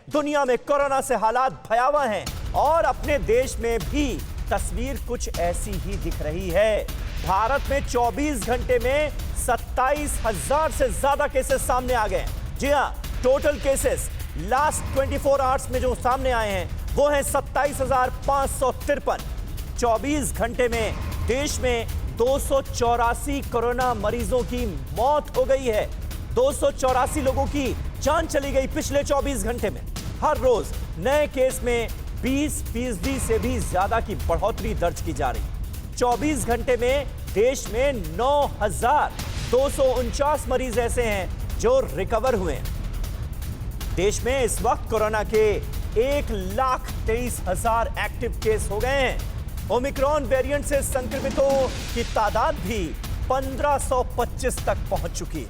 दुनिया में कोरोना से हालात भयावह हैं और अपने देश में भी तस्वीर कुछ ऐसी ही दिख रही है। भारत में 24 घंटे में 27,000 से ज्यादा केसेस सामने आ गए। जी हां, टोटल केसेस लास्ट 24 आवर्स में जो सामने आए हैं वो है 27,553। 24 घंटे में देश में 284 कोरोना मरीजों की मौत हो गई है। 284 लोगों की जान चली गई पिछले 24 घंटे में। हर रोज नए केस में 20% से भी ज्यादा की बढ़ोतरी दर्ज की जा रही। 24 घंटे में देश में 9,249 मरीज ऐसे हैं जो रिकवर हुए हैं। देश में इस वक्त कोरोना के 1,23,000 एक्टिव केस हो गए हैं। ओमिक्रॉन वेरिएंट से संक्रमितों की तादाद भी 1525 तक पहुंच चुकी है।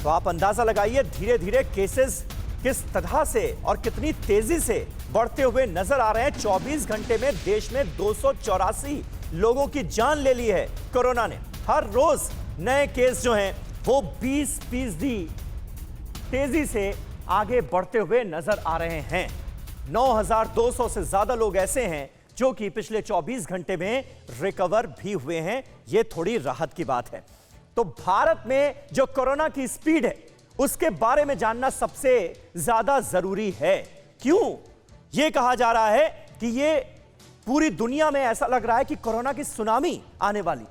तो आप अंदाजा लगाइए धीरे धीरे केसेस किस तरह से और कितनी तेजी से बढ़ते हुए नजर आ रहे हैं। 24 घंटे में देश में 284 लोगों की जान ले ली है कोरोना ने। हर रोज नए केस जो हैं वो 20% तेजी से आगे बढ़ते हुए नजर आ रहे हैं। 9,200 से ज्यादा लोग ऐसे हैं जो कि पिछले 24 घंटे में रिकवर भी हुए हैं। यह थोड़ी राहत की बात है। तो भारत में जो कोरोना की स्पीड है उसके बारे में जानना सबसे ज्यादा जरूरी है। क्यों यह कहा जा रहा है कि यह पूरी दुनिया में ऐसा लग रहा है कि कोरोना की सुनामी आने वाली।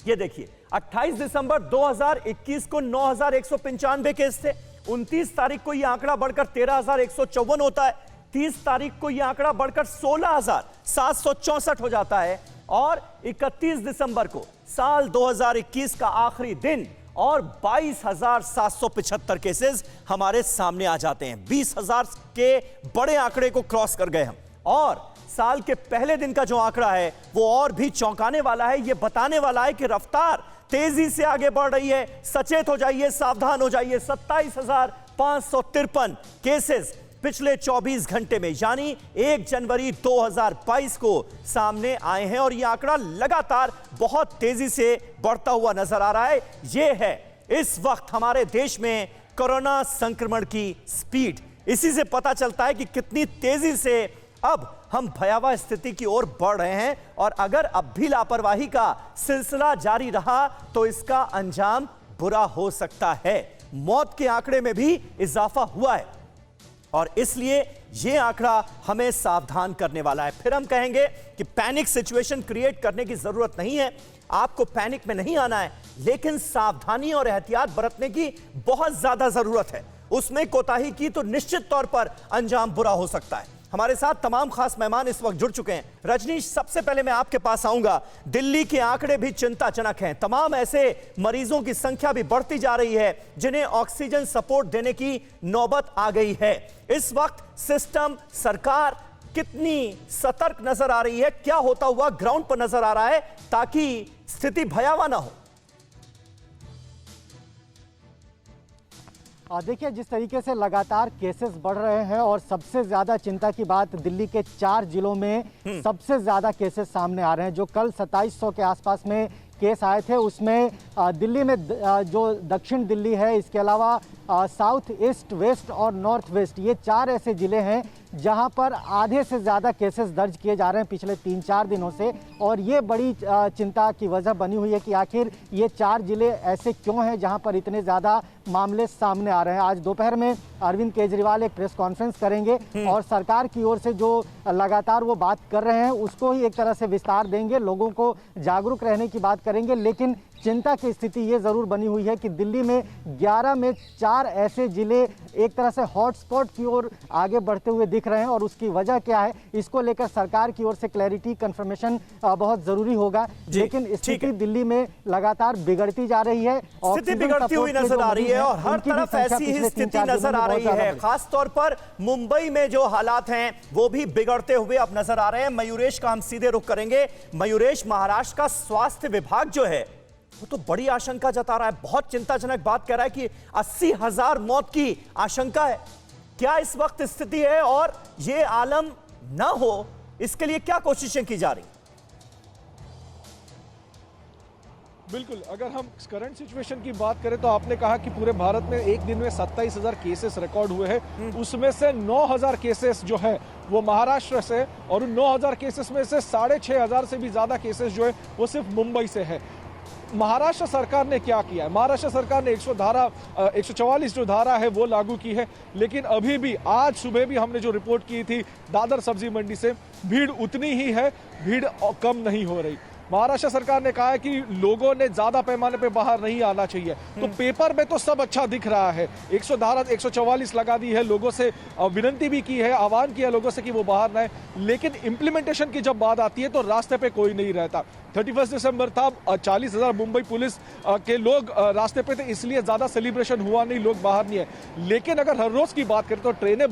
यह देखिए 28 दिसंबर 2021 को 9,195 केस थे। 29 तारीख को यह आंकड़ा बढ़कर 13,154 होता है। 30 तारीख को यह आंकड़ा बढ़कर 16,764 हो जाता है और 31 दिसंबर को साल 2021 का आखिरी दिन और 22,775 केसेस हमारे सामने आ जाते हैं। 20,000 के बड़े आंकड़े को क्रॉस कर गए हम। और साल के पहले दिन का जो आंकड़ा है वो और भी चौंकाने वाला है। ये बताने वाला है कि रफ्तार तेजी से आगे बढ़ रही है। सचेत हो जाइए, सावधान हो जाइए। 27,553 केसेस पिछले 24 घंटे में यानी 1 जनवरी 2022 को सामने आए हैं और यह आंकड़ा लगातार बहुत तेजी से बढ़ता हुआ नजर आ रहा है। यह है इस वक्त हमारे देश में कोरोना संक्रमण की स्पीड। इसी से पता चलता है कि कितनी तेजी से अब हम भयावह स्थिति की ओर बढ़ रहे हैं और अगर अब भी लापरवाही का सिलसिला जारी रहा तो इसका अंजाम बुरा हो सकता है। मौत के आंकड़े में भी इजाफा हुआ है और इसलिए यह आंकड़ा हमें सावधान करने वाला है। फिर हम कहेंगे कि पैनिक सिचुएशन क्रिएट करने की जरूरत नहीं है। आपको पैनिक में नहीं आना है, लेकिन सावधानी और एहतियात बरतने की बहुत ज्यादा जरूरत है। उसमें कोताही की तो निश्चित तौर पर अंजाम बुरा हो सकता है। हमारे साथ तमाम खास मेहमान इस वक्त जुड़ चुके हैं। रजनीश, सबसे पहले मैं आपके पास आऊंगा। दिल्ली के आंकड़े भी चिंताजनक हैं। तमाम ऐसे मरीजों की संख्या भी बढ़ती जा रही है जिन्हें ऑक्सीजन सपोर्ट देने की नौबत आ गई है। इस वक्त सिस्टम, सरकार कितनी सतर्क नजर आ रही है? क्या होता हुआ ग्राउंड पर नजर आ रहा है ताकि स्थिति भयावह ना हो? देखिए, जिस तरीके से लगातार केसेस बढ़ रहे हैं और सबसे ज़्यादा चिंता की बात दिल्ली के 4 जिलों में सबसे ज़्यादा केसेस सामने आ रहे हैं। जो कल 2700 के आसपास में केस आए थे उसमें दिल्ली में जो दक्षिण दिल्ली है, इसके अलावा साउथ ईस्ट, वेस्ट और नॉर्थ वेस्ट, ये 4 ऐसे ज़िले हैं जहां पर आधे से ज़्यादा केसेस दर्ज किए जा रहे हैं पिछले 3-4 दिनों से। और ये बड़ी चिंता की वजह बनी हुई है कि आखिर ये 4 ज़िले ऐसे क्यों हैं जहां पर इतने ज़्यादा मामले सामने आ रहे हैं। आज दोपहर में अरविंद केजरीवाल एक प्रेस कॉन्फ्रेंस करेंगे और सरकार की ओर से जो लगातार वो बात कर रहे हैं उसको ही एक तरह से विस्तार देंगे, लोगों को जागरूक रहने की बात करेंगे। लेकिन चिंता की स्थिति ये जरूर बनी हुई है कि दिल्ली में 11 में 4 ऐसे जिले एक तरह से हॉटस्पॉट की ओर आगे बढ़ते हुए दिख रहे हैं और उसकी वजह क्या है, इसको लेकर सरकार की ओर से क्लैरिटी, कंफर्मेशन बहुत जरूरी होगा। लेकिन स्थिति दिल्ली में लगातार बिगड़ती जा रही है, स्थिति बिगड़ती हुई नजर आ रही है और हर तरफ ऐसी ही स्थिति नजर आ रही है। खासतौर पर मुंबई में जो हालात हैं वो भी बिगड़ते हुए अब नजर आ रहे हैं। मयूरेश का हम सीधे रुख करेंगे। मयूरेश, महाराष्ट्र का स्वास्थ्य विभाग जो है वो तो बड़ी आशंका जता रहा है, बहुत चिंताजनक बात कह रहा है कि 80,000 मौत की आशंका है। क्या इस वक्त स्थिति है और ये आलम ना हो इसके लिए क्या कोशिशें की जा रही? बिल्कुल, अगर हम करंट सिचुएशन की बात करें तो आपने कहा कि पूरे भारत में एक दिन में 27,000 केसेस रिकॉर्ड हुए हैं। उसमें से 9,000 केसेस जो है वो महाराष्ट्र से, और उन 9,000 केसेस में से 6,500 से भी ज्यादा केसेस जो है वो सिर्फ मुंबई से है। महाराष्ट्र सरकार ने क्या किया है? महाराष्ट्र सरकार ने 144 जो धारा है वो लागू की है, लेकिन अभी भी आज सुबह भी हमने जो रिपोर्ट की थी दादर सब्जी मंडी से, भीड़ उतनी ही है, भीड़ कम नहीं हो रही। महाराष्ट्र सरकार ने कहा है कि लोगों ने ज्यादा पैमाने पे बाहर नहीं आना चाहिए। तो पेपर में तो सब अच्छा दिख रहा है, 144 लगा दी है, लोगों से विनती भी की है, आह्वान किया लोगों से कि वो बाहर ना आए, लेकिन इंप्लीमेंटेशन की जब बात आती है तो रास्ते पे कोई नहीं रहता। 31 दिसंबर था, 40,000 मुंबई पुलिस के लोग रास्ते पे थे, इसलिए ज्यादा सेलिब्रेशन हुआ नहीं, लोग बाहर नहीं है। लेकिन अगर हर रोज की बात करें तो ट्रेनें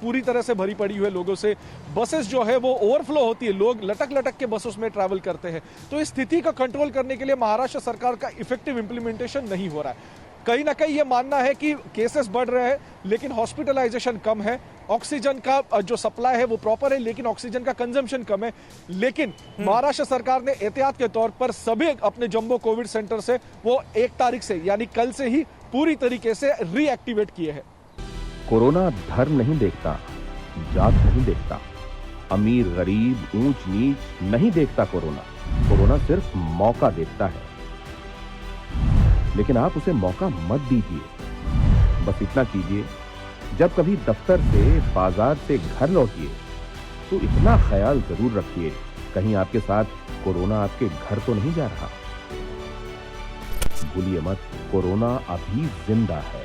पूरी तरह से भरी पड़ी हुई है लोगों से, बसेस जो है वो ओवरफ्लो होती है, लोग लटक लटक के बसों में ट्रैवल करते हैं। तो इस स्थिति को कंट्रोल करने के लिए महाराष्ट्र सरकार का इफेक्टिव इंप्लीमेंटेशन नहीं हो रहा है। कहीं ना कहीं ये मानना है कि केसेस बढ़ रहे हैं लेकिन हॉस्पिटलाइजेशन कम है, ऑक्सीजन का जो सप्लाई है वो प्रॉपर है लेकिन ऑक्सीजन का कंजम्पशन कम है। लेकिन महाराष्ट्र सरकार ने एहतियात के तौर पर सभी अपने जंबो कोविड सेंटर से वो 1 तारीख से यानी कल से ही पूरी तरीके से रीएक्टिवेट किए हैं। कोरोना धर्म नहीं देखता, जात नहीं देखता, अमीर गरीब ऊंच नीच नहीं देखता। कोरोना सिर्फ मौका देखता है, लेकिन आप उसे मौका मत दीजिए। बस इतना कीजिए, जब कभी दफ्तर से बाजार से घर लौटिए तो इतना ख्याल जरूर रखिए कहीं आपके साथ कोरोना आपके घर तो नहीं जा रहा। भूलिए मत, कोरोना अभी जिंदा है।